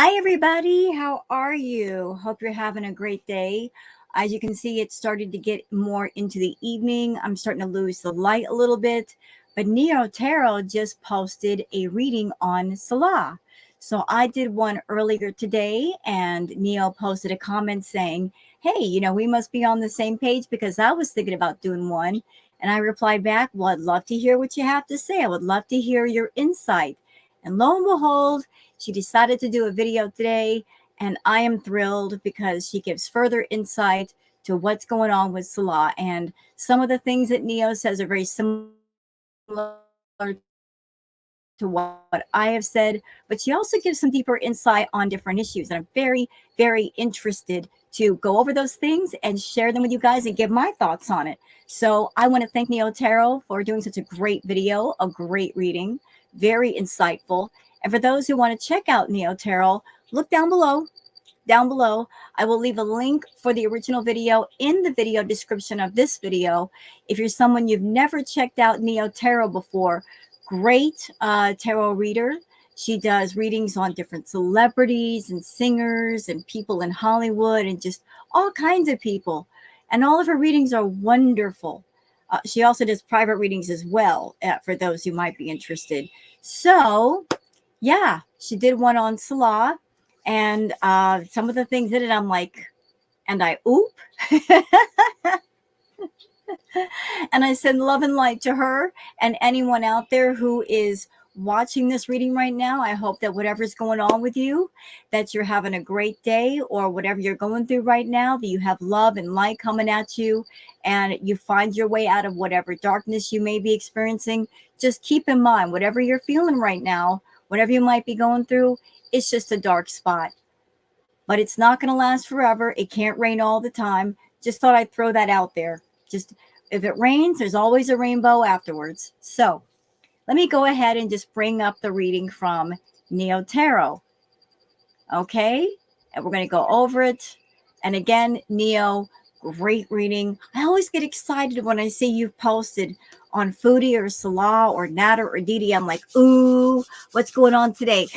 Hi, everybody. How are you? Hope you're having a great day. As you can see, it's starting to get more into the evening. I'm starting to lose the light a little bit. But Neo Tarot just posted a reading on Salah. So I did one earlier today, and Neo posted a comment saying, "Hey, we must be on the same page because I was thinking about doing one." And I replied back, "Well, I'd love to hear what you have to say. I would love to hear your insight." And lo and behold, she decided to do a video today, and I am thrilled because she gives further insight to what's going on with Salah. And some of the things that Neo says are very similar to what I have said, but she also gives some deeper insight on different issues. And I'm very, very interested to go over those things and share them with you guys and give my thoughts on it. So I want to thank Neo Tarot for doing such a great video, a great reading, very insightful. And for those who want to check out Neo Tarot, look down below. Down below, I will leave a link for the original video in the video description of this video. If you're someone you've never checked out Neo Tarot before, great tarot reader. She does readings on different celebrities and singers and people in Hollywood and just all kinds of people. And all of her readings are wonderful. She also does private readings as well for those who might be interested. So, yeah, she did one on Salah. And some of the things in it, I'm like, and I oop. And I send love and light to her and anyone out there who is watching this reading right now. I hope that whatever's going on with you, that you're having a great day, or whatever you're going through right now, that you have love and light coming at you and you find your way out of whatever darkness you may be experiencing. Just keep in mind, whatever you're feeling right now, whatever you might be going through, it's just a dark spot. But it's not going to last forever. It can't rain all the time. Just thought I'd throw that out there. Just if it rains, there's always a rainbow afterwards. So let me go ahead and just bring up the reading from Neo Tarot. Okay? And we're going to go over it. And again, Neo, great reading. I always get excited when I see you've posted on Foodie or Salah or Nada or Didi. I'm like, ooh, what's going on today?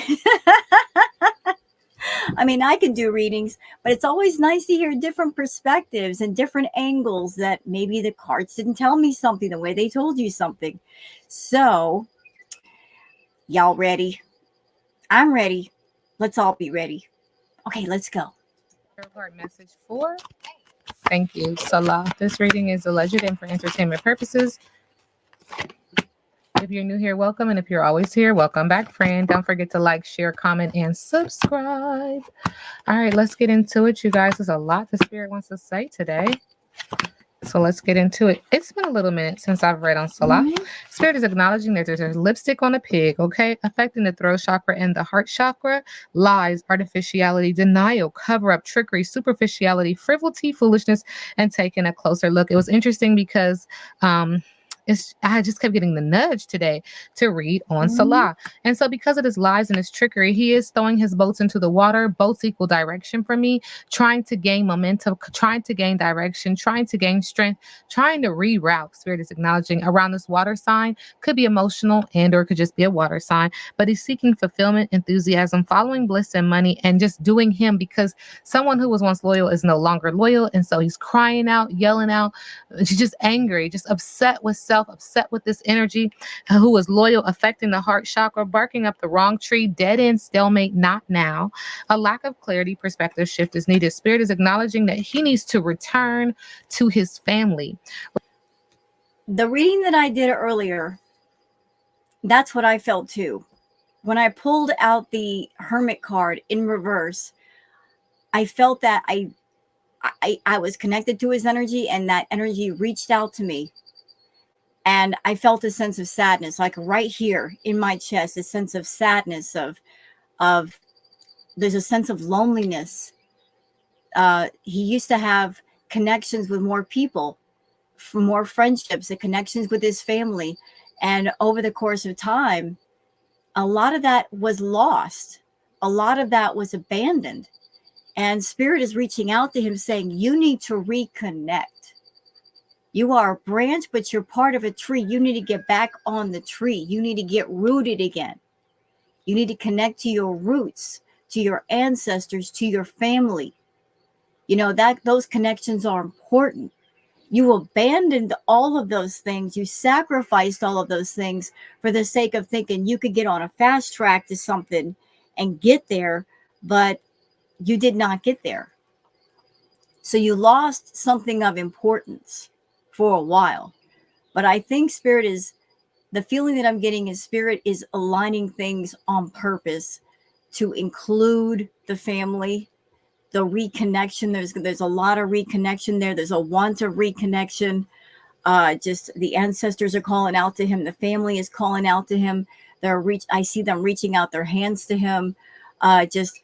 I mean, I can do readings, but it's always nice to hear different perspectives and different angles that maybe the cards didn't tell me something the way they told you something. So, y'all ready? I'm ready. Let's all be ready. Okay, let's go. Part message 4. Thank you, Salah. This reading is alleged and for entertainment purposes. If you're new here, welcome. And if you're always here, welcome back, friend. Don't forget to like, share, comment, and subscribe. All right, let's get into it, you guys. There's a lot the Spirit wants to say today. So let's get into it. It's been a little minute since I've read on Salah. Spirit is acknowledging that there's a lipstick on a pig, okay? Affecting the throat chakra and the heart chakra. Lies, artificiality, denial, cover-up, trickery, superficiality, frivolity, foolishness, and taking a closer look. It was interesting because I just kept getting the nudge today to read on Salah. And so because of his lies and his trickery, he is throwing his boats into the water, boats equal direction for me, trying to gain momentum, trying to gain direction, trying to gain strength, trying to reroute. Spirit is acknowledging around this water sign, could be emotional and or could just be a water sign, but he's seeking fulfillment, enthusiasm, following bliss and money, and just doing him because someone who was once loyal is no longer loyal. And so he's crying out, yelling out, she's just angry, just upset with self, upset with this energy, who was loyal, affecting the heart chakra, barking up the wrong tree, dead end, stalemate, not now. A lack of clarity, perspective shift is needed. Spirit is acknowledging that he needs to return to his family. The reading that I did earlier, that's what I felt too. When I pulled out the Hermit card in reverse, I felt that I was connected to his energy, and that energy reached out to me. And I felt a sense of sadness, like right here in my chest, a sense of sadness, of there's a sense of loneliness. He used to have connections with more people, more friendships, and connections with his family. And over the course of time, a lot of that was lost. A lot of that was abandoned. And Spirit is reaching out to him saying, you need to reconnect. You are a branch, but you're part of a tree. You need to get back on the tree. You need to get rooted again. You need to connect to your roots to your ancestors, to your family. You know, that those connections are important. You abandoned all of those things. You sacrificed all of those things for the sake of thinking you could get on a fast track to something and get there, but you did not get there. So you lost something of importance for a while. But I think Spirit is, the feeling that I'm getting is Spirit is aligning things on purpose to include the family, the reconnection. There's a lot of reconnection there. There's a want of reconnection. Just the ancestors are calling out to him. The family is calling out to him. I see them reaching out their hands to him. Just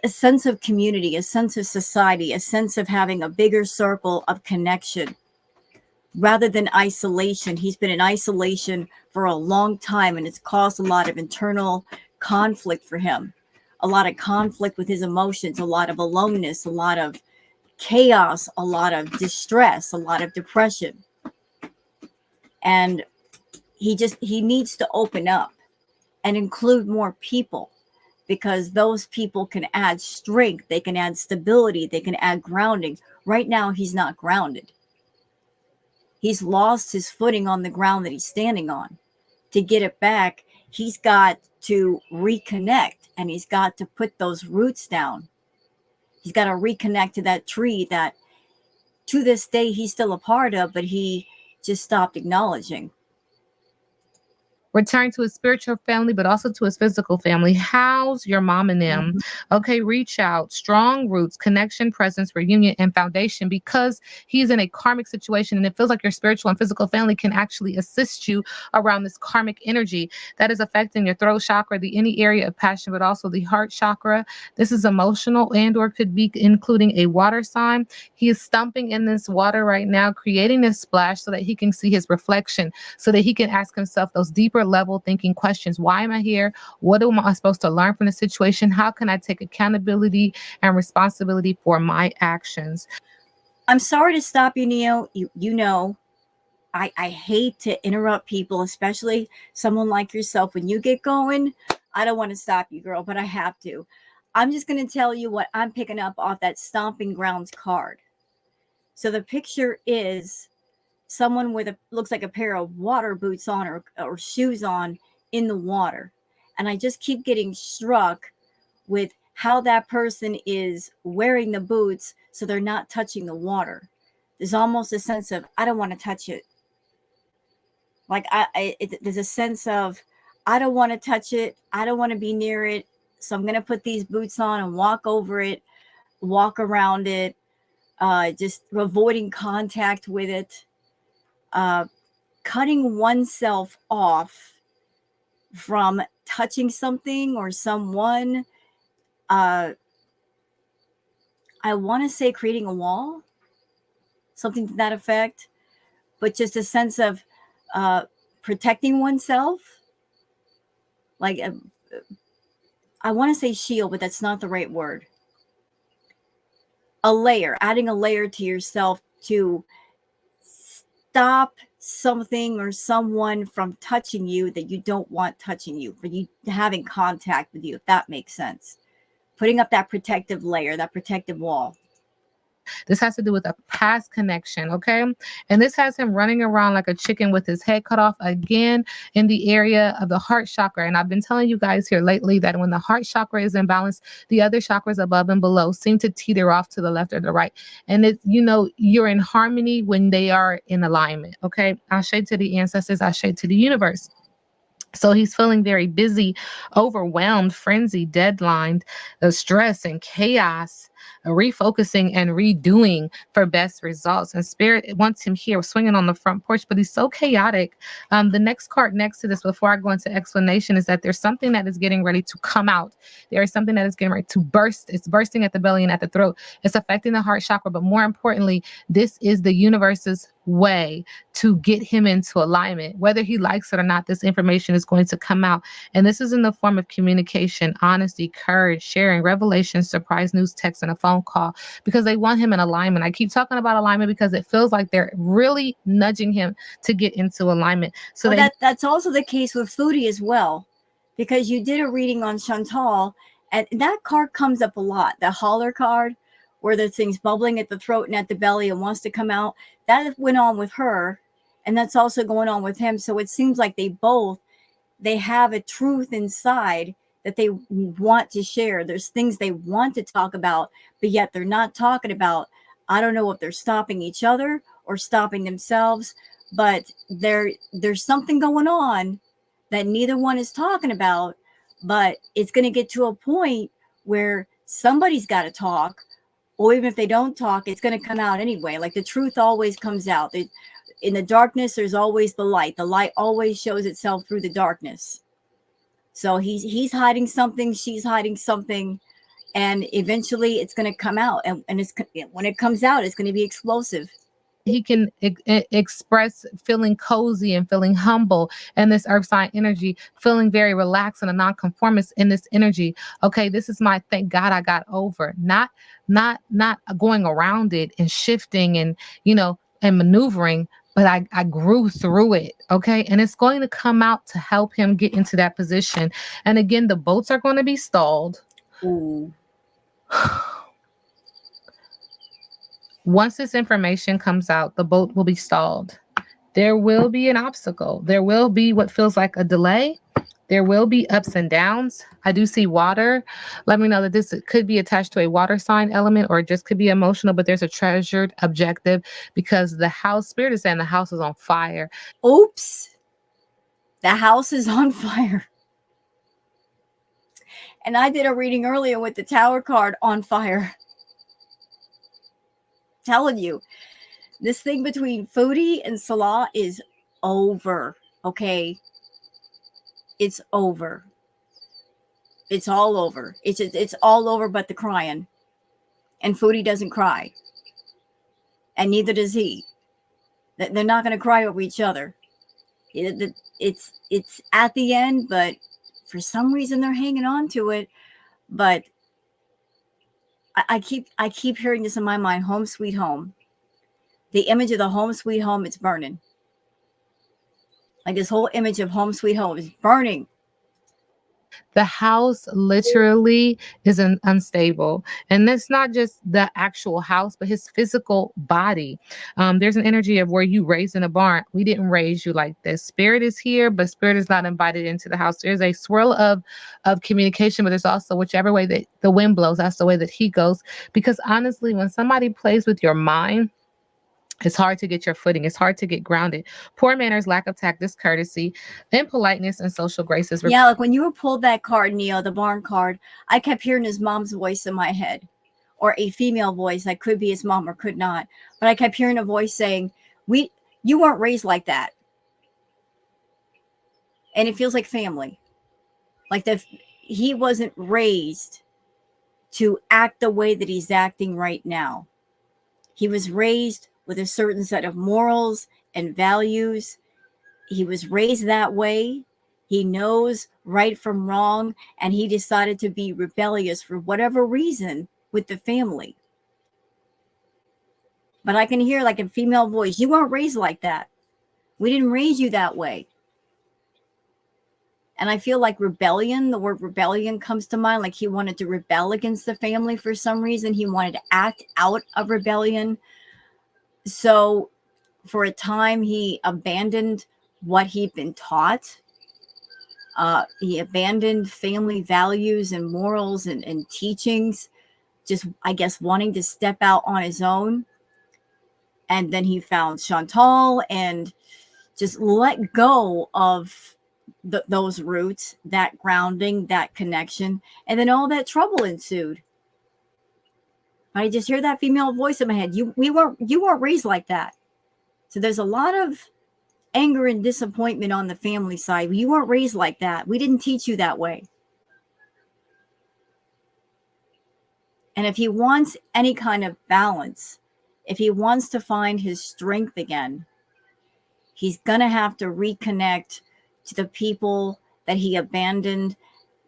a sense of community, a sense of society, a sense of having a bigger circle of connection rather than isolation. He's been in isolation for a long time, and it's caused a lot of internal conflict for him, a lot of conflict with his emotions, a lot of aloneness, a lot of chaos, a lot of distress, a lot of depression. And he needs to open up and include more people, because those people can add strength, they can add stability, they can add grounding. Right now, he's not grounded. He's lost his footing on the ground that he's standing on. To get it back, he's got to reconnect, and he's got to put those roots down. He's got to reconnect to that tree that to this day he's still a part of, but he just stopped acknowledging. Return to his spiritual family, but also to his physical family. House your mom and them. Mhm. Okay, reach out. Strong roots, connection, presence, reunion, and foundation, because he's in a karmic situation and it feels like your spiritual and physical family can actually assist you around this karmic energy that is affecting your throat chakra, the any area of passion, but also the heart chakra. This is emotional and or could be including a water sign. He is stumping in this water right now, creating this splash so that he can see his reflection, so that he can ask himself those deeper level thinking questions. Why am I here? What am I supposed to learn from the situation? How can I take accountability and responsibility for my actions? I'm sorry to stop you, Neo. You know, I hate to interrupt people, especially someone like yourself. When you get going, I don't want to stop you, girl, but I have to. I'm just going to tell you what I'm picking up off that Stomping Grounds card. So the picture is someone with a looks like a pair of water boots on, or shoes on in the water. And I just keep getting struck with how that person is wearing the boots so they're not touching the water. There's almost a sense of, I don't want to touch it. Like there's a sense of, I don't want to touch it. I don't want to be near it. So I'm going to put these boots on and walk over it, walk around it, just avoiding contact with it, cutting oneself off from touching something or someone. I want to say creating a wall, something to that effect, but just a sense of protecting oneself. Like, I want to say shield, but that's not the right word. A layer, adding a layer to yourself to stop something or someone from touching you that you don't want touching you, for you having contact with you, if that makes sense. Putting up that protective layer, that protective wall. This has to do with a past connection, okay? And this has him running around like a chicken with his head cut off again in the area of the heart chakra. And I've been telling you guys here lately that when the heart chakra is imbalanced, the other chakras above and below seem to teeter off to the left or the right. And it's, you know, you're in harmony when they are in alignment, okay? Ashe to the ancestors, ashe to the universe. So he's feeling very busy, overwhelmed, frenzied, deadlined, stress and chaos, refocusing and redoing for best results. And Spirit wants him here swinging on the front porch, but he's so chaotic. The next card next to this, before I go into explanation, is that there's something that is getting ready to come out. There is something that is getting ready to burst. It's bursting at the belly and at the throat. It's affecting the heart chakra. But more importantly, this is the universe's way to get him into alignment. Whether he likes it or not, this information is going to come out. And this is in the form of communication, honesty, courage, sharing, revelation, surprise news, text, and a phone call, because they want him in alignment. I keep talking about alignment because it feels like they're really nudging him to get into alignment. So well, that's also the case with Foodie as well, because you did a reading on Chantal, And that card comes up a lot, the holler card, where there's things bubbling at the throat and at the belly and wants to come out. That went on with her, and that's also going on with him. So it seems like they have a truth inside that they want to share. There's things they want to talk about, but yet they're not talking about. I don't know if they're stopping each other or stopping themselves, but there's something going on that neither one is talking about, but it's going to get to a point where somebody's got to talk, or even if they don't talk, it's going to come out anyway. Like the truth always comes out. In the darkness, there's always the light. The light always shows itself through the darkness. So he's hiding something, she's hiding something, and eventually it's going to come out. And it's, when it comes out, it's going to be explosive. He can express feeling cozy and feeling humble in this earth sign energy, feeling very relaxed and a nonconformist in this energy. Okay, this is my thank God I got over. Not going around it and shifting and and maneuvering, but I grew through it. Okay. And it's going to come out to help him get into that position. And again, the boats are going to be stalled. Ooh. Once this information comes out, the boat will be stalled. There will be an obstacle. There will be what feels like a delay. There will be ups and downs. I do see water. Let me know that this could be attached to a water sign element, or it just could be emotional, but there's a treasured objective because the house, spirit is saying the house is on fire. Oops. The house is on fire. And I did a reading earlier with the Tower card on fire. Telling you, this thing between Foodie and Salah is over. Okay. It's over. It's all over. It's all over but the crying. And Foodie doesn't cry. And neither does he. They're not going to cry over each other. It's at the end, but for some reason they're hanging on to it. But I keep hearing this in my mind, home sweet home. The image of the home sweet home, it's burning. Like this whole image of home sweet home is burning. The house literally is unstable. And that's not just the actual house, but his physical body. There's an energy of where you raised in a barn. We didn't raise you like this. Spirit is here, but spirit is not invited into the house. There's a swirl of communication, but there's also whichever way that the wind blows, that's the way that he goes. Because honestly, when somebody plays with your mind, it's hard to get your footing. It's hard to get grounded. Poor manners, lack of tact, discourtesy, impoliteness, and social graces. Yeah, like when you pulled that card, Neo, the barn card, I kept hearing his mom's voice in my head, or a female voice that could be his mom or could not. But I kept hearing a voice saying, you weren't raised like that. And it feels like family. Like that he wasn't raised to act the way that he's acting right now. He was raised with a certain set of morals and values. He was raised that way. He knows right from wrong, and he decided to be rebellious for whatever reason with the family. But I can hear like a female voice, you weren't raised like that. We didn't raise you that way. And I feel like rebellion, the word rebellion comes to mind, like he wanted to rebel against the family for some reason. He wanted to act out of rebellion. So for a time, he abandoned what he'd been taught. He abandoned family values and morals and teachings, just, I guess, wanting to step out on his own. And then he found Chantal and just let go of those roots, that grounding, that connection. And then all that trouble ensued. I just hear that female voice in my head. You weren't raised like that. So there's a lot of anger and disappointment on the family side. You weren't raised like that. We didn't teach you that way. And if he wants any kind of balance, if he wants to find his strength again, he's going to have to reconnect to the people that he abandoned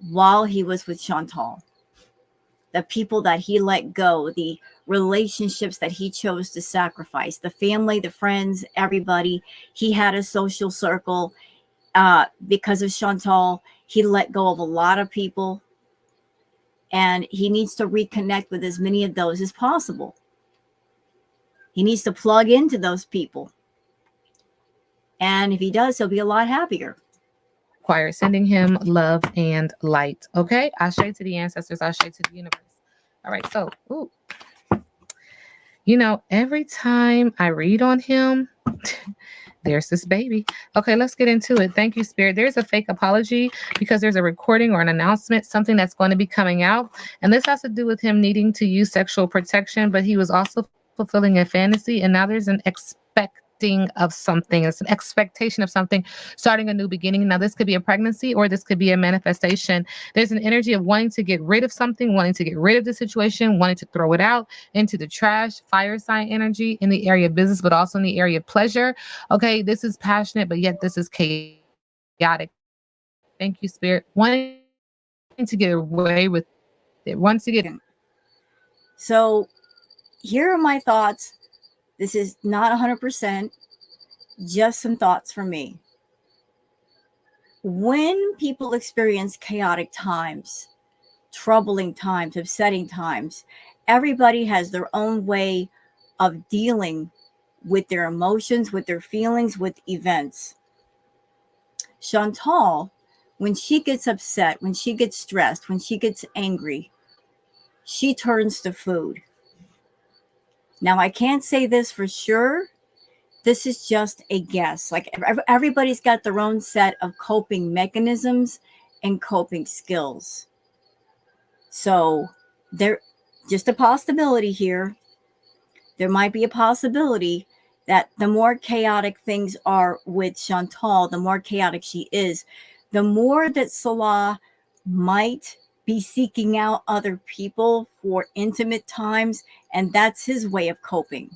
while he was with Chantal. The people that he let go, the relationships that he chose to sacrifice, the family, the friends, everybody. He had a social circle. Because of Chantal, he let go of a lot of people. And he needs to reconnect with as many of those as possible. He needs to plug into those people. And if he does, he'll be a lot happier. Required sending him love and light. Okay. Ashe to the ancestors, Ashe to the universe. All right. So, every time I read on him, there's this baby. Okay, let's get into it. Thank you, Spirit. There's a fake apology because there's a recording or an announcement, something that's going to be coming out. And this has to do with him needing to use sexual protection, but he was also fulfilling a fantasy. And now there's an expecting of something. It's an expectation of something, starting a new beginning. Now, this could be a pregnancy or this could be a manifestation. There's an energy of wanting to get rid of something, wanting to get rid of the situation, wanting to throw it out into the trash, fire sign energy in the area of business, but also in the area of pleasure. Okay, this is passionate, but yet this is chaotic. Thank you, Spirit. Wanting to get away with it. Once you get. So here are my thoughts. This is not 100%, just some thoughts from me. When people experience chaotic times, troubling times, upsetting times, everybody has their own way of dealing with their emotions, with their feelings, with events. Chantal, when she gets upset, when she gets stressed, when she gets angry, she turns to food. Now, I can't say this for sure. This is just a guess. Like everybody's got their own set of coping mechanisms and coping skills. So there, just a possibility here. There might be a possibility that the more chaotic things are with Chantal, the more chaotic she is, the more that Salah might be seeking out other people for intimate times, and that's his way of coping.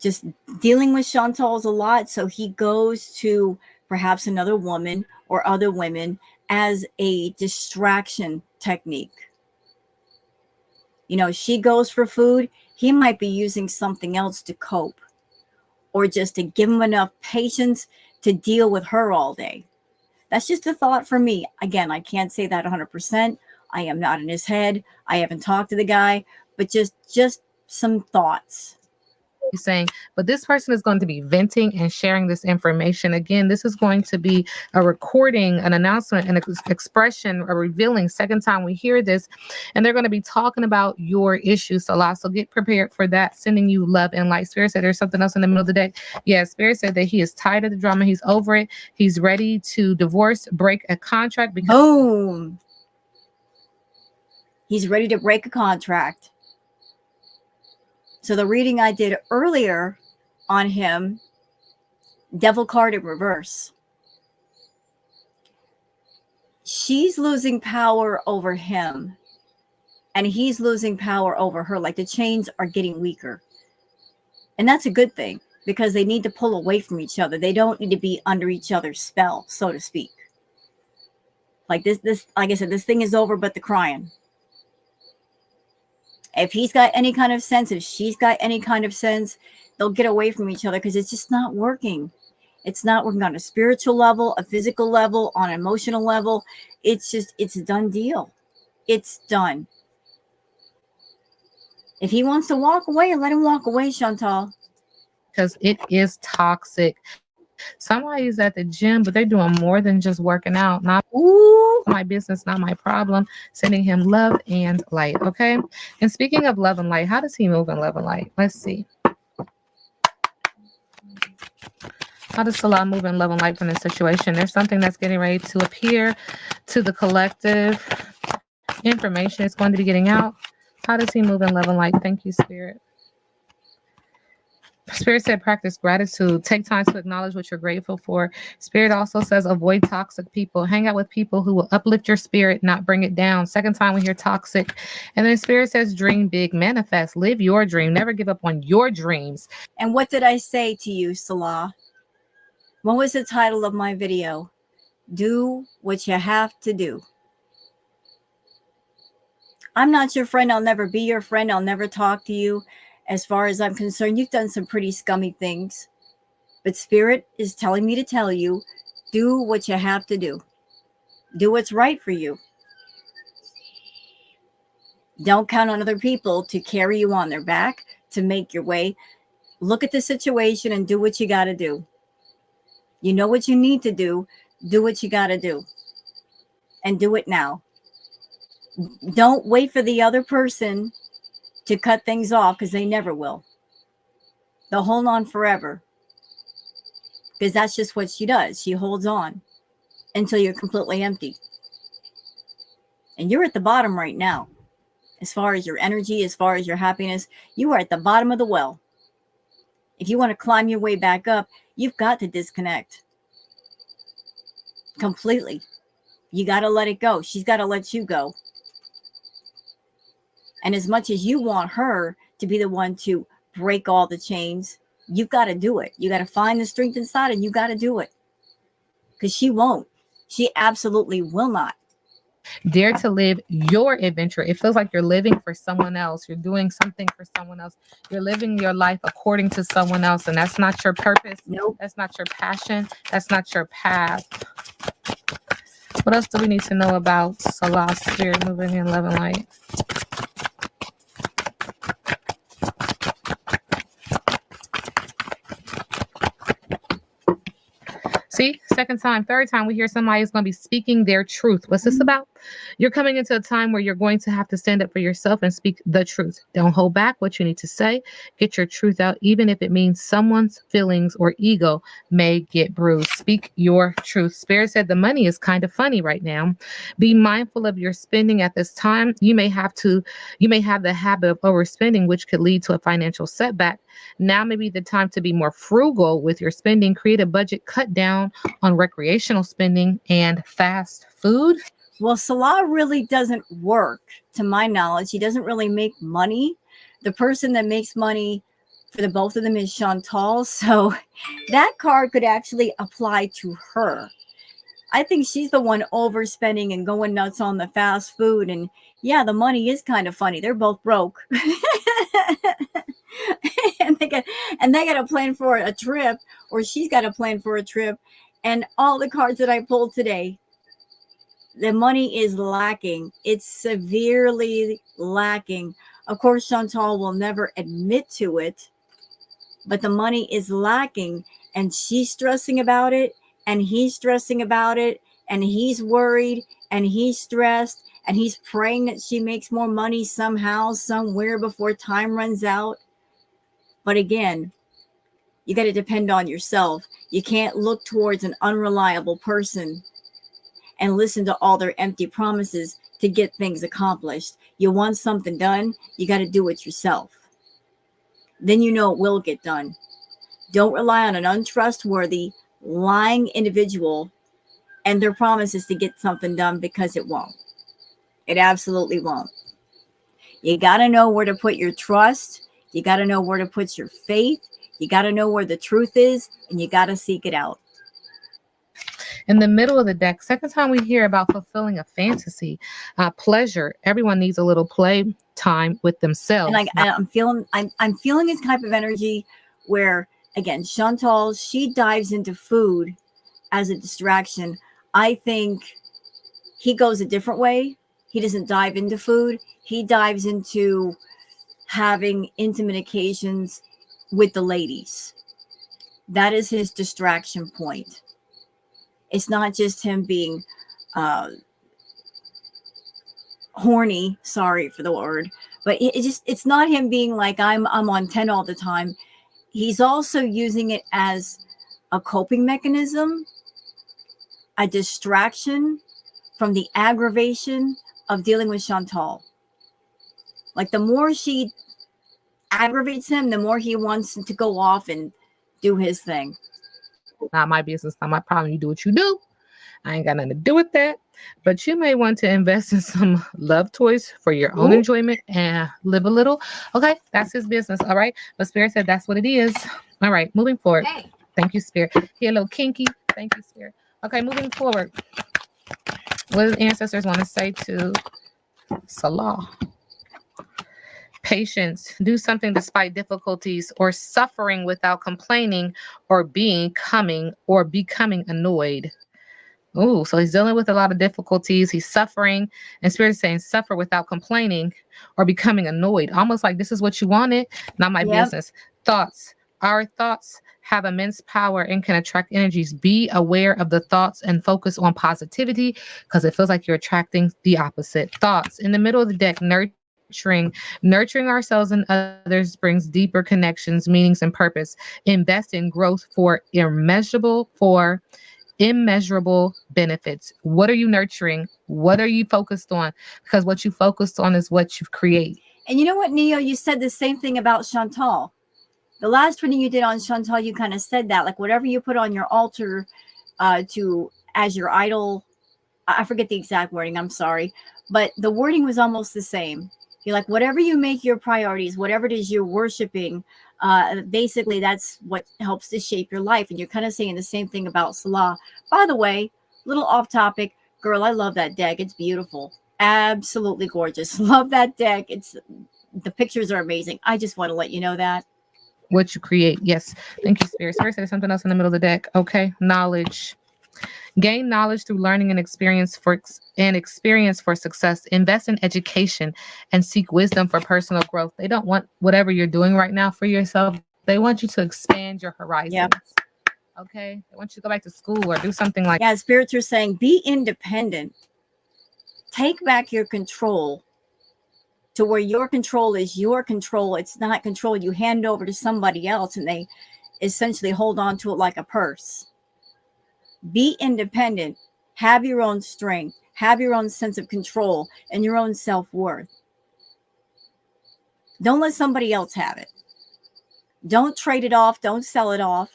Just dealing with Chantal's a lot, so he goes to perhaps another woman or other women as a distraction technique. She goes for food, he might be using something else to cope or just to give him enough patience to deal with her all day. That's just a thought for me. Again, I can't say that 100%. I am not in his head. I haven't talked to the guy, but just some thoughts. Saying, but this person is going to be venting and sharing this information. Again, this is going to be a recording, an announcement, an expression, a revealing. Second time we hear this, and they're going to be talking about your issues, Salah. So get prepared for that. Sending you love and light. Spirit said there's something else in the middle of the day. Yeah, Spirit said that he is tired of the drama. He's over it. He's ready to divorce, break a contract. Boom. He's ready to break a contract. So the reading I did earlier on him, Devil card in reverse. She's losing power over him, and he's losing power over her. Like the chains are getting weaker. And that's a good thing because they need to pull away from each other. They don't need to be under each other's spell, so to speak. Like this, like I said, this thing is over, but the crying. If he's got any kind of sense, if she's got any kind of sense, they'll get away from each other because it's just not working. It's not working on a spiritual level, a physical level, on an emotional level. It's a done deal. It's done. If he wants to walk away, let him walk away, Chantal. Because it is toxic. Somebody's at the gym, but they're doing more than just working out. Not my business, not my problem. Sending him love and light. Okay. And speaking of love and light, how does he move in love and light? Let's see. How does Salah move in love and light from this situation? There's something that's getting ready to appear to the collective. Information is going to be getting out. How does he move in love and light? Thank you, Spirit. Spirit said practice gratitude. Take time to acknowledge what you're grateful for. Spirit also says avoid toxic people. Hang out with people who will uplift your spirit, not bring it down. Second time we hear toxic. And then Spirit says dream big, manifest, live your dream. Never give up on your dreams. And what did I say to you, Salah? What was the title of my video? Do what you have to do. I'm not your friend. I'll never be your friend. I'll never talk to you. As far as I'm concerned, you've done some pretty scummy things. But Spirit is telling me to tell you, do what you have to do. Do what's right for you. Don't count on other people to carry you on their back to make your way. Look at the situation and do what you got to do. You know what you need to do. Do what you got to do. And do it now. Don't wait for the other person to cut things off, because they never will. They'll hold on forever, because that's just what she does. She holds on until you're completely empty. And you're at the bottom right now. As far as your energy, as far as your happiness, you are at the bottom of the well. If you want to climb your way back up, you've got to disconnect completely. You got to let it go. She's got to let you go. And as much as you want her to be the one to break all the chains, you've got to do it. You got to find the strength inside, and you got to do it. Because she won't. She absolutely will not. Dare to live your adventure. It feels like you're living for someone else. You're doing something for someone else. You're living your life according to someone else. And that's not your purpose. Nope. That's not your passion. That's not your path. What else do we need to know about Salah, spirit, moving in love and light? See, second time, third time, we hear somebody is going to be speaking their truth. What's this about? You're coming into a time where you're going to have to stand up for yourself and speak the truth. Don't hold back what you need to say. Get your truth out, even if it means someone's feelings or ego may get bruised. Speak your truth. Spirit said the money is kind of funny right now. Be mindful of your spending at this time. You may have the habit of overspending, which could lead to a financial setback. Now may be the time to be more frugal with your spending. Create a budget, cut down on recreational spending and fast food. Well, Salah really doesn't work, to my knowledge. He doesn't really make money. The person that makes money for the both of them is Chantal. So that card could actually apply to her. I think she's the one overspending and going nuts on the fast food. And yeah, the money is kind of funny. They're both broke. and they got to plan for a trip, or she's got to plan for a trip. And all the cards that I pulled today, the money is lacking. It's severely lacking. Of course, Chantal will never admit to it, but the money is lacking, and she's stressing about it, and he's stressing about it, and he's worried, and he's stressed, and he's praying that she makes more money somehow, somewhere before time runs out. But again, you got to depend on yourself. You can't look towards an unreliable person and listen to all their empty promises to get things accomplished. You want something done, you got to do it yourself. Then you know it will get done. Don't rely on an untrustworthy, lying individual and their promises to get something done, because it won't. It absolutely won't. You got to know where to put your trust. You got to know where to put your faith. You got to know where the truth is, and you got to seek it out. In the middle of the deck, second time we hear about fulfilling a fantasy, pleasure. Everyone needs a little play time with themselves. And I'm feeling this type of energy where, again, Chantal, she dives into food as a distraction. I think he goes a different way. He doesn't dive into food. He dives into having intimate occasions with the ladies. That is his distraction point. It's not just him being horny, sorry for the word, but it's not him being like, I'm on 10 all the time. He's also using it as a coping mechanism, a distraction from the aggravation of dealing with Chantal. Like, the more she aggravates him, the more he wants to go off and do his thing. Not my business, not my problem. You do what you do. I ain't got nothing to do with that. But you may want to invest in some love toys for your own enjoyment and live a little. Okay, that's his business. All right. But Spirit said that's what it is. All right, moving forward. Hey. Thank you, Spirit. He a little kinky. Thank you, Spirit. Okay, moving forward. What do the ancestors want to say to Salah? Patience. Do something despite difficulties or suffering without complaining or becoming annoyed. Ooh, so he's dealing with a lot of difficulties. He's suffering, and Spirit is saying suffer without complaining or becoming annoyed. Almost like this is what you wanted, not my Yep. business. Thoughts. Our thoughts have immense power and can attract energies. Be aware of the thoughts and focus on positivity because it feels like you're attracting the opposite. Thoughts. In the middle of the deck, nurturing ourselves and others brings deeper connections, meanings, and purpose. Invest in growth for immeasurable benefits. What are you nurturing? What are you focused on? Because what you focused on is what you create. And you know what, Neo? You said the same thing about Chantal. The last reading you did on Chantal, you kind of said that, like whatever you put on your altar to as your idol, I forget the exact wording, I'm sorry, but the wording was almost the same. You're like, whatever you make your priorities, whatever it is you're worshiping, basically that's what helps to shape your life. And you're kind of saying the same thing about Salah. By the way, little off topic, girl, I love that deck. It's beautiful. Absolutely gorgeous. Love that deck. The pictures are amazing. I just want to let you know that. What you create. Yes. Thank you, Spirit. Spirit said something else in the middle of the deck. Okay. Knowledge. Gain knowledge through learning and experience for success. Invest in education and seek wisdom for personal growth. They don't want whatever you're doing right now for yourself. They want you to expand your horizons. Yep. Okay. They want you to go back to school or do something like Yeah, spirits are saying be independent. Take back your control to where your control is your control. It's not control you hand over to somebody else and they essentially hold on to it like a purse. Be independent. Have your own strength. Have your own sense of control and your own self-worth. Don't let somebody else have it. Don't trade it off. Don't sell it off.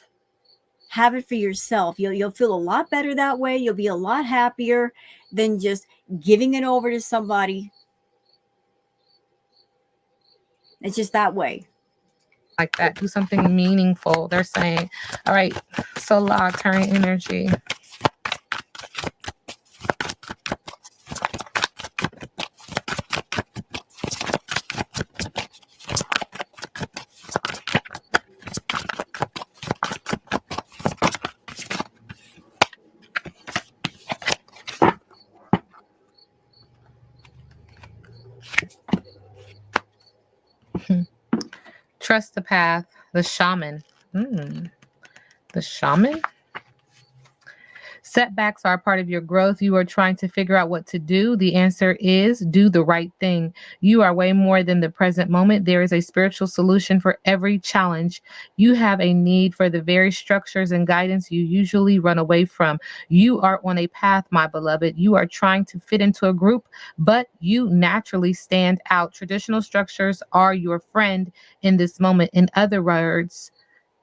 Have it for yourself. You'll feel a lot better that way. You'll be a lot happier than just giving it over to somebody. It's just that way. that. Do something meaningful. They're saying, all right, Salah, current energy. Trust the path. The shaman. The shaman? Setbacks are a part of your growth. You are trying to figure out what to do. The answer is do the right thing. You are way more than the present moment. There is a spiritual solution for every challenge. You have a need for the very structures and guidance you usually run away from. You are on a path, my beloved. You are trying to fit into a group, but you naturally stand out. Traditional structures are your friend in this moment. In other words,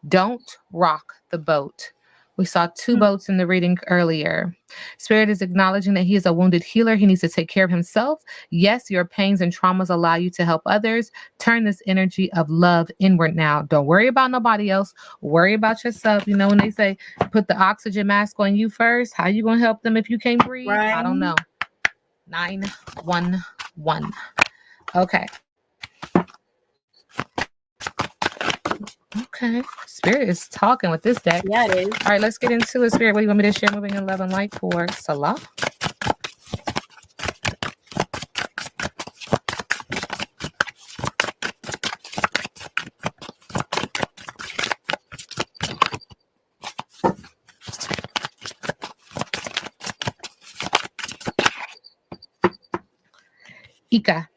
don't rock the boat. We saw two boats in the reading earlier. Spirit is acknowledging that he is a wounded healer. He needs to take care of himself. Yes, your pains and traumas allow you to help others. Turn this energy of love inward now. Don't worry about nobody else. Worry about yourself. You know, when they say put the oxygen mask on you first, how you going to help them if you can't breathe? Right. I don't know. 911. Okay. Okay. Spirit is talking with this deck. Yeah, it is. All right, let's get into it. Spirit, what do you want me to share? Moving in love and light for Salah. Ika.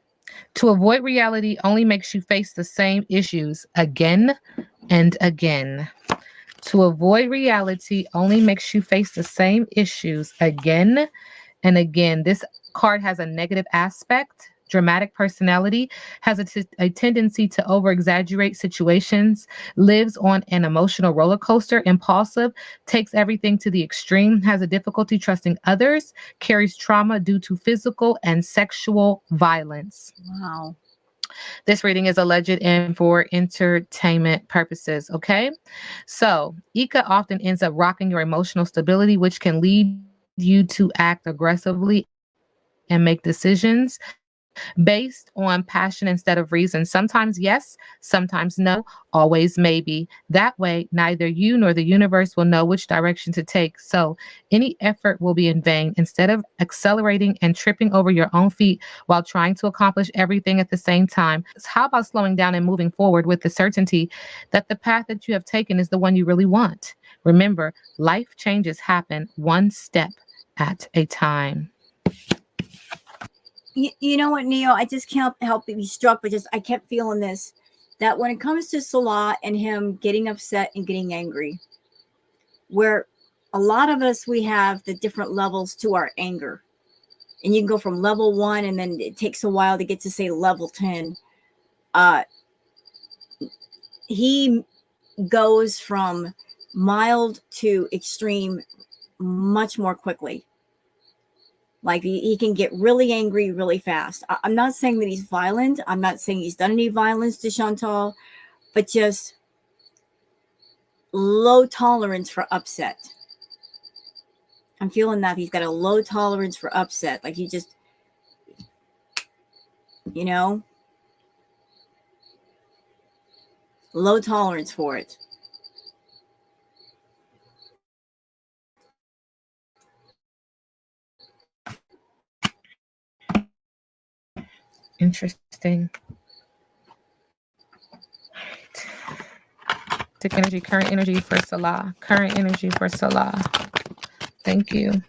To avoid reality only makes you face the same issues again and again. To avoid reality only makes you face the same issues again and again. This card has a negative aspect. Dramatic personality has a tendency to over exaggerate situations, lives on an emotional roller coaster, impulsive, takes everything to the extreme, has a difficulty trusting others, carries trauma due to physical and sexual violence. Wow. This reading is alleged and for entertainment purposes. Okay. So, Ika often ends up rocking your emotional stability, which can lead you to act aggressively and make decisions that based on passion instead of reason. Sometimes yes, sometimes no, always maybe. That way, neither you nor the universe will know which direction to take. So any effort will be in vain. Instead of accelerating and tripping over your own feet while trying to accomplish everything at the same time, how about slowing down and moving forward with the certainty that the path that you have taken is the one you really want? Remember, life changes happen one step at a time. You know what, Neo? I just can't help but be struck, but just I kept feeling this, that when it comes to Salah and him getting upset and getting angry, where a lot of us, we have the different levels to our anger. And you can go from level 1, and then it takes a while to get to, say, level 10. Uh, he goes from mild to extreme much more quickly. Like he can get really angry really fast. I'm not saying that he's violent. I'm not saying he's done any violence to Chantal, but just low tolerance for upset. I'm feeling that he's got a low tolerance for upset. Like he just, you know, low tolerance for it. Interesting. Energy, current energy for Salah. Current energy for Salah. Thank you.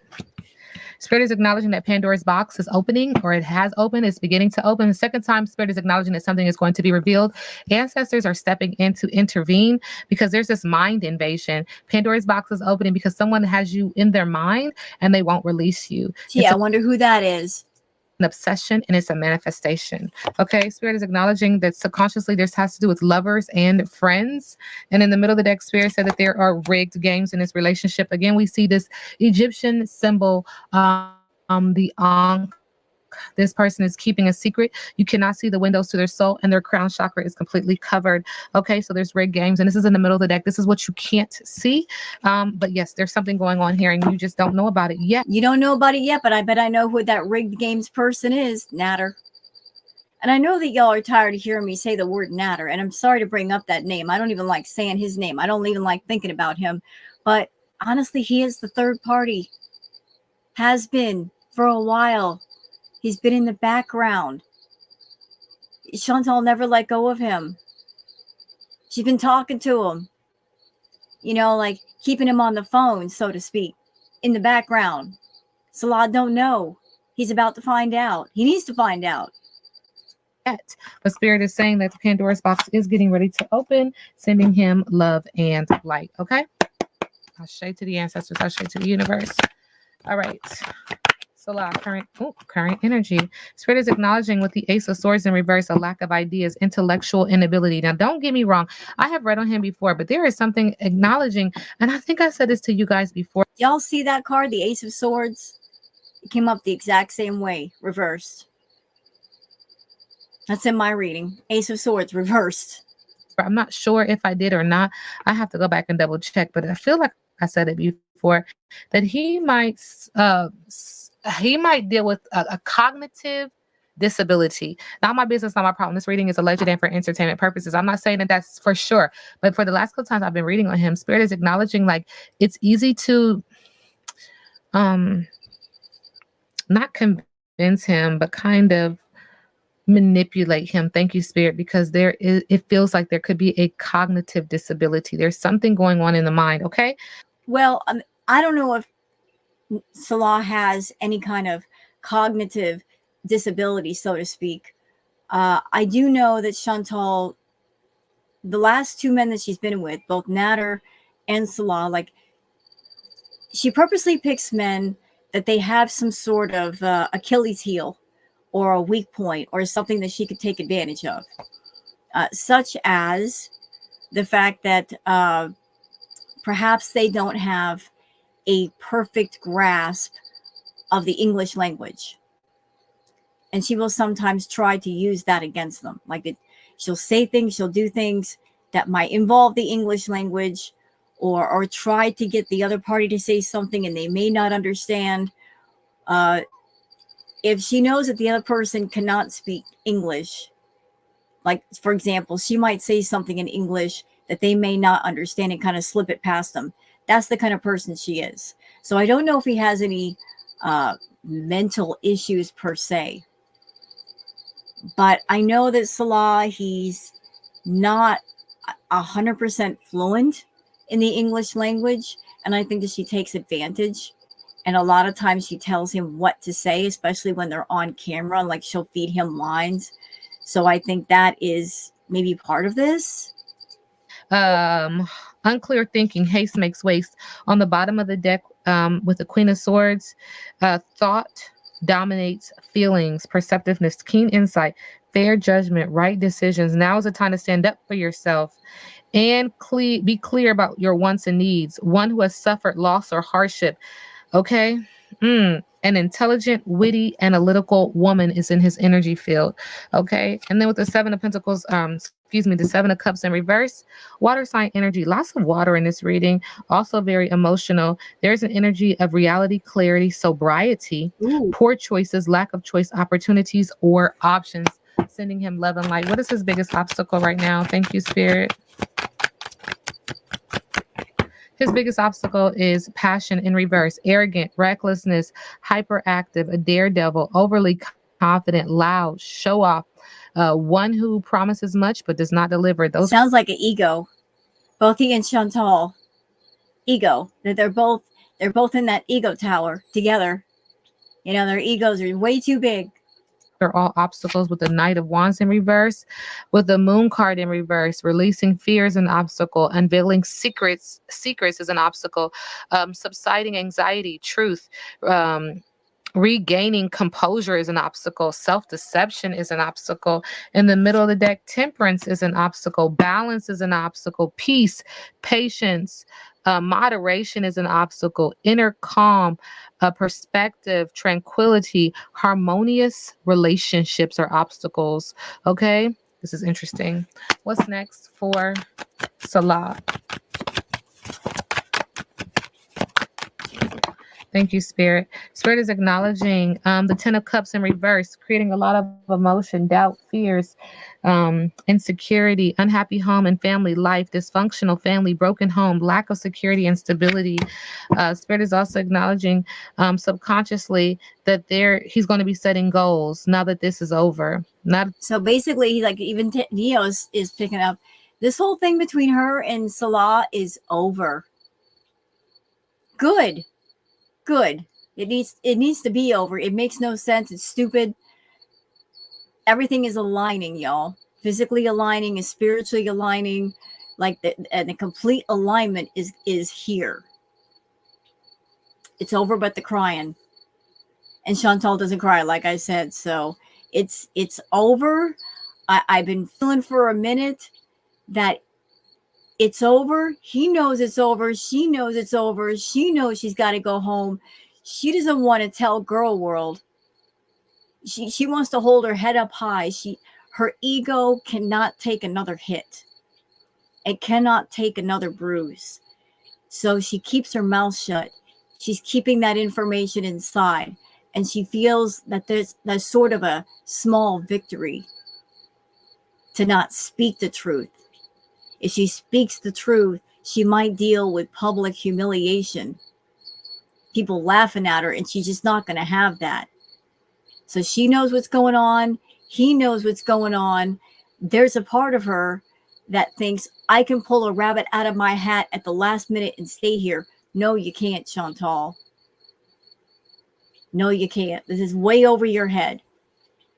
Spirit is acknowledging that Pandora's box is opening, or it has opened. It's beginning to open. The second time, Spirit is acknowledging that something is going to be revealed. Ancestors are stepping in to intervene because there's this mind invasion. Pandora's box is opening because someone has you in their mind and they won't release you. Gee, I wonder who that is. An obsession and it's a manifestation. Okay, Spirit is acknowledging that subconsciously this has to do with lovers and friends. And in the middle of the deck, Spirit said that there are rigged games in this relationship. Again, we see this Egyptian symbol, the Ankh. This person is keeping a secret. You cannot see the windows to their soul, and their crown chakra is completely covered. Okay, so there's rigged games, and this is in the middle of the deck. This is what you can't see. But yes, there's something going on here, and you just don't know about it yet. You don't know about it yet, but I bet I know who that rigged games person is, Natter. And I know that y'all are tired of hearing me say the word Natter, and I'm sorry to bring up that name. I don't even like saying his name. I don't even like thinking about him. But honestly, he is the third party. Has been for a while. He's been in the background. Chantal never let go of him. She's been talking to him. You know, like keeping him on the phone, so to speak, in the background. Salah don't know. He's about to find out. He needs to find out. Yet. But Spirit is saying that the Pandora's box is getting ready to open, sending him love and light. Okay? I'll show to the ancestors. I'll show to the universe. All right. Salah, current energy. Spirit is acknowledging with the Ace of Swords in reverse a lack of ideas, intellectual inability. Now, don't get me wrong. I have read on him before, but there is something acknowledging, and I think I said this to you guys before. Y'all see that card, the Ace of Swords? It came up the exact same way, reversed. That's in my reading. Ace of Swords, reversed. I'm not sure if I did or not. I have to go back and double check, but I feel like I said it before that he might deal with a cognitive disability. Not my business, not my problem. This reading is alleged and for entertainment purposes. I'm not saying that that's for sure, but for the last couple times I've been reading on him, Spirit is acknowledging like it's easy to not convince him, but kind of manipulate him. Thank you, Spirit, because it feels like there could be a cognitive disability. There's something going on in the mind. Okay. Well, I don't know if Salah has any kind of cognitive disability, so to speak. I do know that Chantal, the last two men that she's been with, both Natter and Salah, like she purposely picks men that they have some sort of Achilles heel or a weak point or something that she could take advantage of, such as the fact that perhaps they don't have a perfect grasp of the English language. And she will sometimes try to use that against them. Like she'll say things, she'll do things that might involve the English language, or try to get the other party to say something and they may not understand. if she knows that the other person cannot speak English, like for example, she might say something in English that they may not understand and kind of slip it past them. That's the kind of person she is. So I don't know if he has any uh, mental issues per se, but I know that Salah, he's not 100% fluent in the English language, and I think that she takes advantage. And a lot of times she tells him what to say, especially when they're on camera. Like she'll feed him lines. So I think that is maybe part of this. Um, Unclear thinking, haste makes waste. On the bottom of the deck, with the Queen of Swords, thought dominates feelings, perceptiveness, keen insight, fair judgment, right decisions. Now is the time to stand up for yourself and be clear about your wants and needs. One who has suffered loss or hardship. Okay. An intelligent, witty, analytical woman is in his energy field. Okay. And then with the Seven of Pentacles, the Seven of Cups in reverse, water sign energy, lots of water in this reading. Also very emotional. There's an energy of reality, clarity, sobriety, Ooh. poor choices, lack of choice, opportunities, or options. Sending him love and light. What is his biggest obstacle right now? Thank you, Spirit. His biggest obstacle is passion in reverse, arrogant, recklessness, hyperactive, a daredevil, overly confident, loud, show off, one who promises much but does not deliver. Those Sounds like an ego. Both he and Chantal, ego. That they're both in that ego tower together. You know, their egos are way too big. are all obstacles with the Knight of Wands in reverse, with the Moon card in reverse. Releasing fear is an obstacle, unveiling secrets is an obstacle, subsiding anxiety, truth. Regaining composure is an obstacle. Self-deception is an obstacle. In the middle of the deck, temperance is an obstacle. Balance is an obstacle. Peace, patience, moderation is an obstacle. Inner calm, perspective, tranquility, harmonious relationships are obstacles. Okay, this is interesting. What's next for Salah? Thank you, Spirit. Spirit is acknowledging the Ten of Cups in reverse, creating a lot of emotion, doubt, fears, insecurity, unhappy home and family life, dysfunctional family, broken home, lack of security and stability. Spirit is also acknowledging subconsciously that he's going to be setting goals now that this is over. Not So basically, like even Neo is picking up. This whole thing between her and Salah is over. Good, good. It needs to be over. It makes no sense. It's stupid. Everything is aligning, y'all. Physically aligning and spiritually aligning. Like the complete alignment is here. It's over, but the crying. And Chantal doesn't cry, like I said. So it's over. I've been feeling for a minute that it's over. He knows it's over. She knows it's over. She knows she's got to go home. She doesn't want to tell girl world. She wants to hold her head up high. Her ego cannot take another hit. It cannot take another bruise. So she keeps her mouth shut. She's keeping that information inside, and she feels that there's sort of a small victory to not speak the truth. If she speaks the truth, she might deal with public humiliation, people laughing at her, and she's just not going to have that. So she knows what's going on. He knows what's going on. There's a part of her that thinks, I can pull a rabbit out of my hat at the last minute and stay here. No, you can't, Chantal. No, you can't. This is way over your head.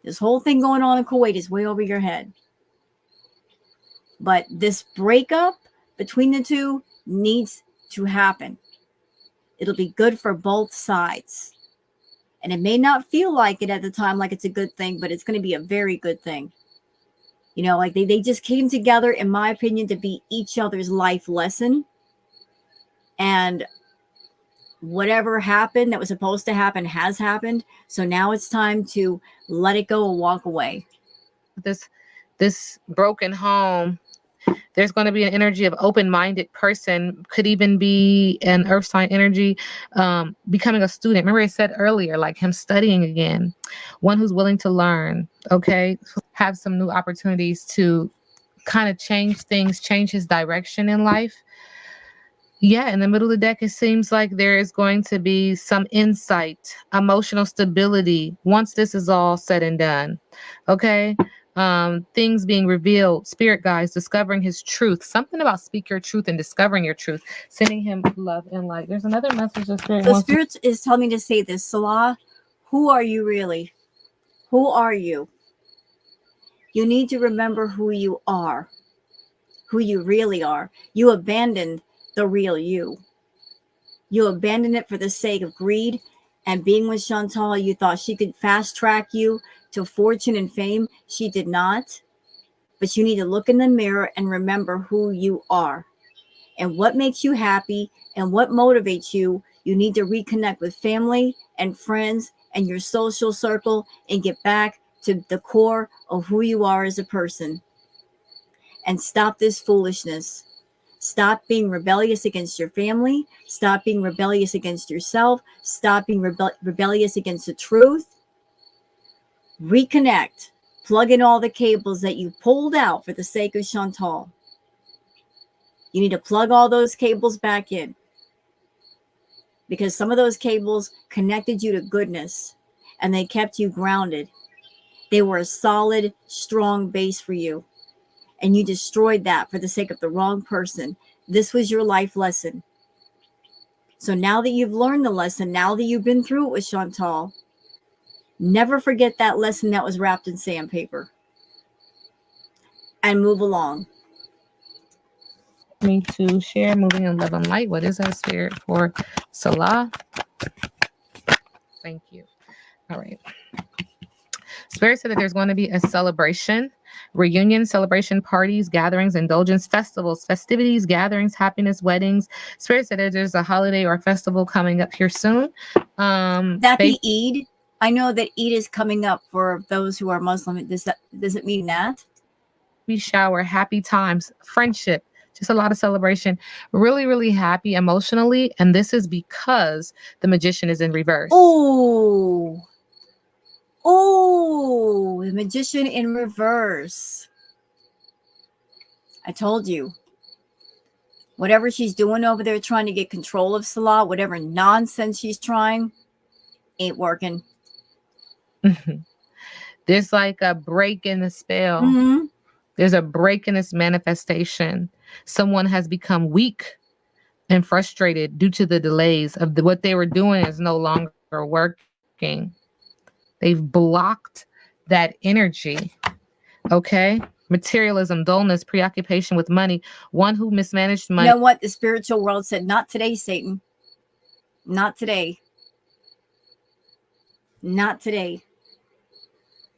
This whole thing going on in Kuwait is way over your head. But this breakup between the two needs to happen. It'll be good for both sides. And it may not feel like it at the time, like it's a good thing, but it's going to be a very good thing. You know, like they just came together, in my opinion, to be each other's life lesson. And whatever happened that was supposed to happen has happened. So now it's time to let it go and walk away. this broken home There's going to be an energy of open-minded person, could even be an earth sign energy, becoming a student. Remember I said earlier, like him studying again, one who's willing to learn, okay, have some new opportunities to kind of change things, change his direction in life. Yeah, in the middle of the deck, it seems like there is going to be some insight, emotional stability once this is all said and done. Okay. Things being revealed, spirit guides, discovering his truth. Something about speak your truth and discovering your truth, sending him love and light. There's another message that spirit So wants to. Spirit is telling me to say this, Salah, who are you really? Who are you? You need to remember who you are, who you really are. You abandoned the real you. You abandoned it for the sake of greed and being with Chantal. You thought she could fast track you to fortune and fame. She did not. But you need to look in the mirror and remember who you are and what makes you happy and what motivates you. You need to reconnect with family and friends and your social circle and get back to the core of who you are as a person and stop this foolishness. Stop being rebellious against your family. Stop being rebellious against yourself. Stop being rebellious against the truth. Reconnect. Plug in all the cables that you pulled out for the sake of Chantal. You need to plug all those cables back in because some of those cables connected you to goodness and they kept you grounded. They were a solid, strong base for you. And you destroyed that for the sake of the wrong person. This was your life lesson. So now that you've learned the lesson, now that you've been through it with Chantal, never forget that lesson that was wrapped in sandpaper and move along. Me to share moving in love and light. What is that spirit for Salah? Thank you. All right. Spirit said that there's going to be a celebration, reunion, celebration, parties, gatherings, indulgence, festivals, festivities, gatherings, happiness, weddings. Spirit said that there's a holiday or festival coming up here soon. That be Eid. I know that Eid is coming up for those who are Muslim. Does it mean that? Baby shower, happy times, friendship, just a lot of celebration. Really, really happy emotionally. And this is because the magician is in reverse. Oh, the magician in reverse. I told you. Whatever she's doing over there trying to get control of Salah, whatever nonsense she's trying, ain't working. There's like a break in the spell. Mm-hmm. There's a break in this manifestation. Someone has become weak and frustrated due to the delays of what they were doing is no longer working. They've blocked that energy. Okay. Materialism, dullness, preoccupation with money. One who mismanaged money. You know what? The spiritual world said, not today, Satan. Not today. Not today.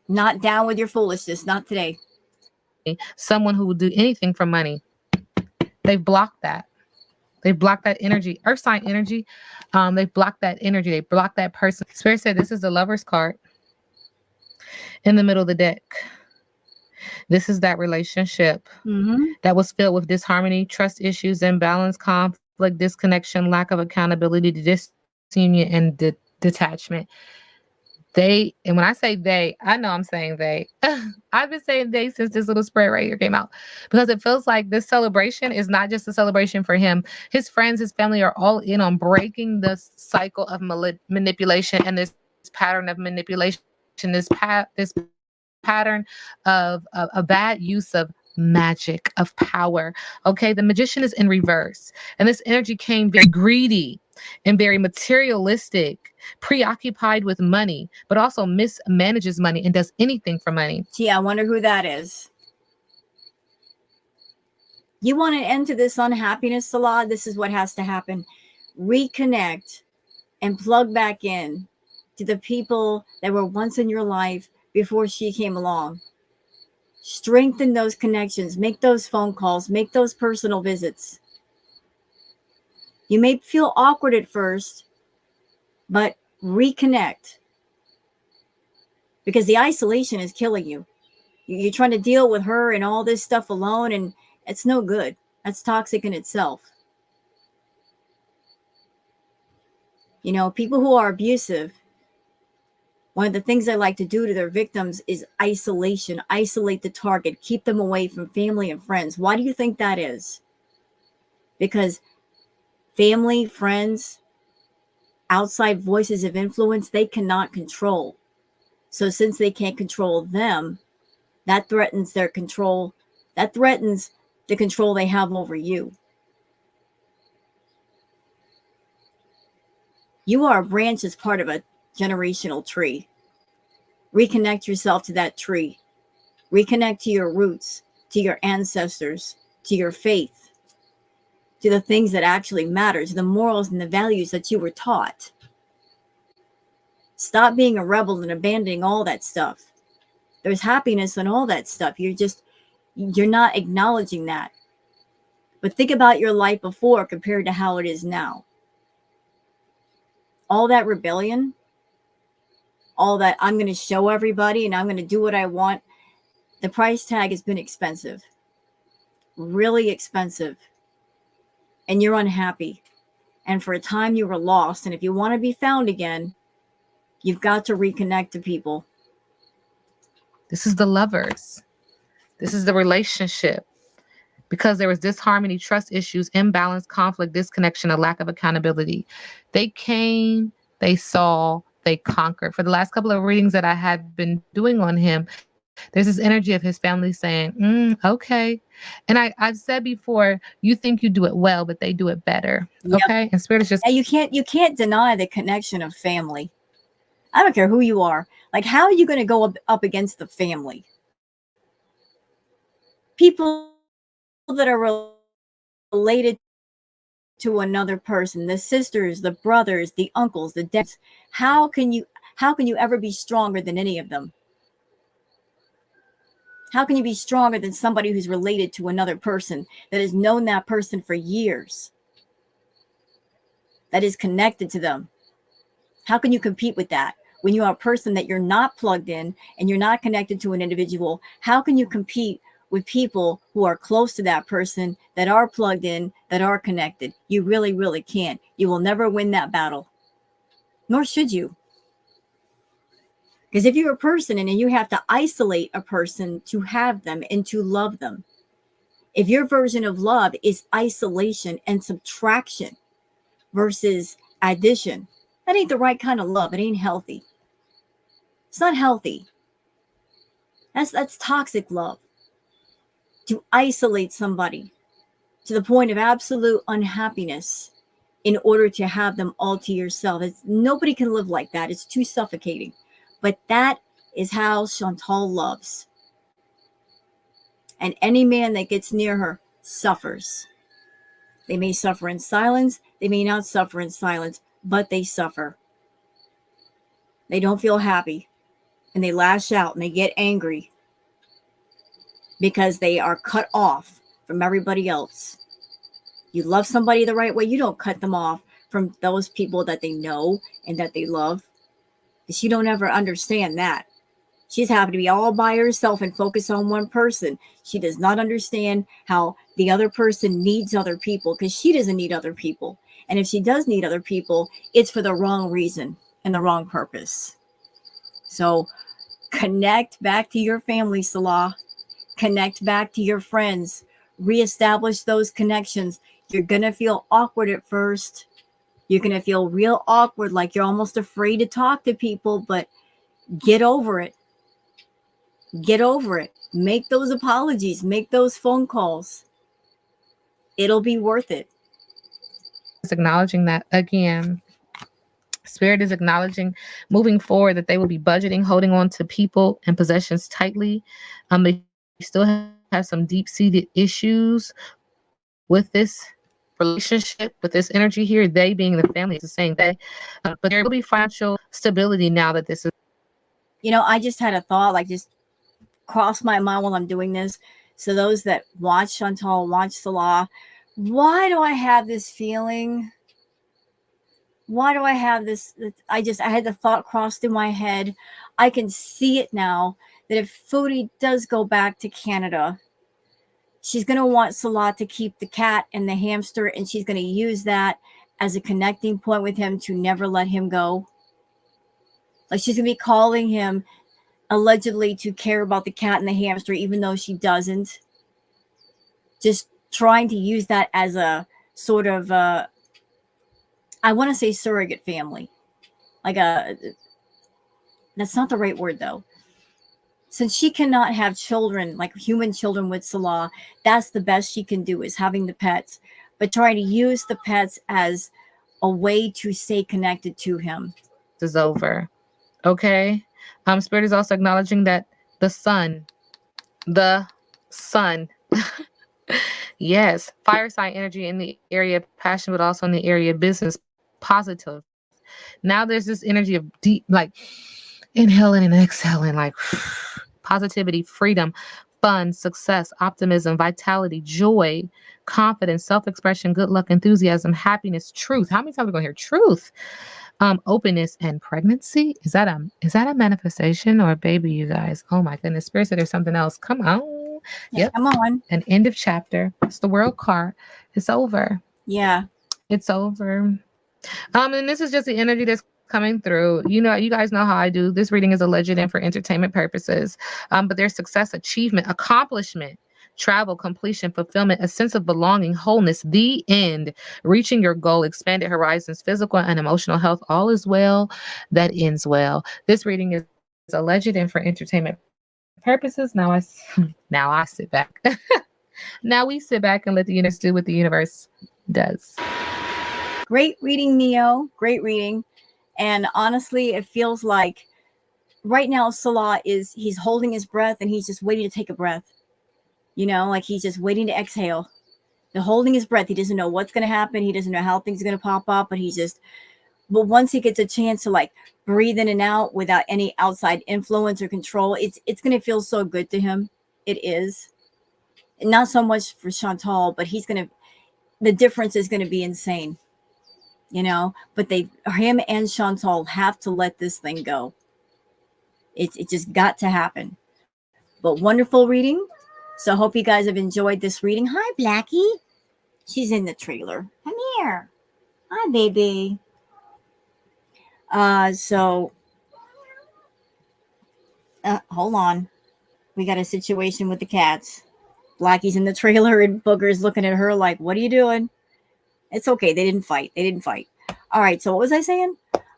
Not down with your foolishness. Not today. Someone who will do anything for money. They've blocked that. They've blocked that energy. Earth sign energy. They've blocked that energy. They blocked that person. Spirit said this is the Lover's card in the middle of the deck. This is that relationship that was filled with disharmony, trust issues, imbalance, conflict, disconnection, lack of accountability, disunion, and detachment. They, and when I say they, I know I'm saying they. I've been saying they since this little spread right here came out because it feels like this celebration is not just a celebration for him. His friends, his family are all in on breaking this cycle of manipulation and this pattern of manipulation, this pattern of a bad use of magic, of power. Okay, the magician is in reverse, and this energy came very greedy and very materialistic, preoccupied with money, but also mismanages money and does anything for money. Gee, I wonder who that is. You want an end to this unhappiness, Salah? This is what has to happen. Reconnect and plug back in to the people that were once in your life before she came along. Strengthen those connections. Make those phone calls. Make those personal visits. You may feel awkward at first, but reconnect. Because the isolation is killing you. You're trying to deal with her and all this stuff alone, and It's no good. That's toxic in itself. You know, people who are abusive, one of the things they like to do to their victims is isolation, isolate the target, keep them away from family and friends. Why do you think that is? Because family, friends, outside voices of influence, they cannot control. So since they can't control them, that threatens their control. That threatens the control they have over you. You are a branch as part of a generational tree. Reconnect yourself to that tree. Reconnect to your roots, to your ancestors, to your faith, to the things that actually matter, to the morals and the values that you were taught. Stop being a rebel and abandoning all that stuff. There's happiness in all that stuff. You're not acknowledging that. But think about your life before compared to how it is now. All that rebellion, all that I'm going to show everybody and I'm going to do what I want, the price tag has been expensive. Really expensive. And you're unhappy. And for a time you were lost. And if you want to be found again, you've got to reconnect to people. This is the lovers. This is the relationship. Because there was disharmony, trust issues, imbalance, conflict, disconnection, a lack of accountability. They came, they saw, they conquered. For the last couple of readings that I had been doing on him, there's this energy of his family saying, okay. And I've said before, you think you do it well, but they do it better. Yep. Okay. And Spirit is just. And you can't deny the connection of family. I don't care who you are. Like, how are you going to go up against the family? People that are related to another person, the sisters, the brothers, the uncles, the dads. How can you ever be stronger than any of them? How can you be stronger than somebody who's related to another person that has known that person for years? That is connected to them. How can you compete with that? When you are a person that you're not plugged in and you're not connected to an individual, how can you compete with people who are close to that person, that are plugged in, that are connected? You really, really can't. You will never win that battle. Nor should you. Because if you're a person and you have to isolate a person to have them and to love them, if your version of love is isolation and subtraction versus addition, that ain't the right kind of love. It ain't healthy. It's not healthy. That's toxic love. To isolate somebody to the point of absolute unhappiness in order to have them all to yourself. Nobody can live like that. It's too suffocating. But that is how Chantal loves. And any man that gets near her suffers. They may suffer in silence. They may not suffer in silence, but they suffer. They don't feel happy. And they lash out and they get angry because they are cut off from everybody else. You love somebody the right way, you don't cut them off from those people that they know and that they love. She don't ever understand that. She's happy to be all by herself and focus on one person. She does not understand how the other person needs other people, because she doesn't need other people. And if she does need other people, it's for the wrong reason and the wrong purpose. So connect back to your family, Salah. Connect back to your friends. Reestablish those connections. You're going to feel awkward at first. You're going to feel real awkward, like you're almost afraid to talk to people, but get over it. Get over it. Make those apologies. Make those phone calls. It'll be worth it. Acknowledging that again. Spirit is acknowledging moving forward that they will be budgeting, holding on to people and possessions tightly. They still have some deep-seated issues with this relationship, with this energy here. They being the family, is saying they, but there will be financial stability now that this is. You know, I just had a thought, like just crossed my mind while I'm doing this. So those that watch Chantal, watch Salah, why do I have this feeling? Why do I have this? I had the thought crossed in my head. I can see it now that if Foodie does go back to Canada, She's going to want Salah to keep the cat and the hamster, and she's going to use that as a connecting point with him to never let him go. Like she's going to be calling him allegedly to care about the cat and the hamster, even though she doesn't. Just trying to use that as a sort of, I want to say surrogate family. Like that's not the right word though. Since she cannot have children, like human children with Salah, that's the best she can do is having the pets, but trying to use the pets as a way to stay connected to him. Is over. Okay. Spirit is also acknowledging that the sun, yes, fire sign energy in the area of passion, but also in the area of business, positive. Now there's this energy of deep, like inhaling and exhaling, like positivity, freedom, fun, success, optimism, vitality, joy, confidence, self-expression, good luck, enthusiasm, happiness, truth. How many times are we going to hear truth? Openness and pregnancy. Is that a manifestation or a baby, you guys? Oh my goodness. Spirit said there's something else. Come on. Yeah, Yep. come on. An end of chapter. It's the world card. It's over. Yeah. It's over. And this is just the energy that's coming through. You know, you guys know how I do. This reading is alleged and for entertainment purposes. But there's success, achievement, accomplishment, travel, completion, fulfillment, a sense of belonging, wholeness, the end, reaching your goal, expanded horizons, physical and emotional health, all is well that ends well. This reading is alleged and for entertainment purposes. Now I sit back. Now we sit back and let the universe do what the universe does. Great reading, Neo. Great reading. And honestly, it feels like right now Salah he's holding his breath and he's just waiting to take a breath. You know, like he's just waiting to exhale. They're holding his breath. He doesn't know what's going to happen. He doesn't know how things are going to pop up, but once he gets a chance to like breathe in and out without any outside influence or control, it's going to feel so good to him. It is. Not so much for Chantal, but the difference is going to be insane. You know, but him and Chantal have to let this thing go. It just got to happen. But wonderful reading. So I hope you guys have enjoyed this reading. Hi, Blackie. She's in the trailer. Come here. Hi, baby. Hold on. We got a situation with the cats. Blackie's in the trailer and Booger's looking at her like, what are you doing? It's okay. They didn't fight. All right. So what was I saying?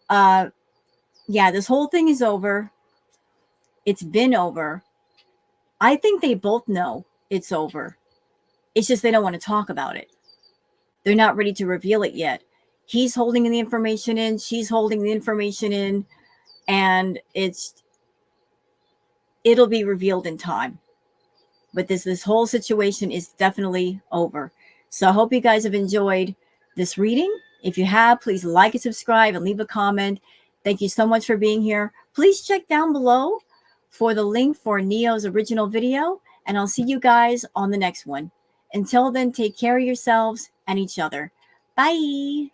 Yeah, this whole thing is over. It's been over. I think they both know it's over. It's just they don't want to talk about it. They're not ready to reveal it yet. He's holding the information in. She's holding the information in. And it'll be revealed in time. But this whole situation is definitely over. So I hope you guys have enjoyed this reading. If you have, please like and subscribe and leave a comment. Thank you so much for being here. Please check down below for the link for Neo's original video, and I'll see you guys on the next one. Until then, take care of yourselves and each other. Bye.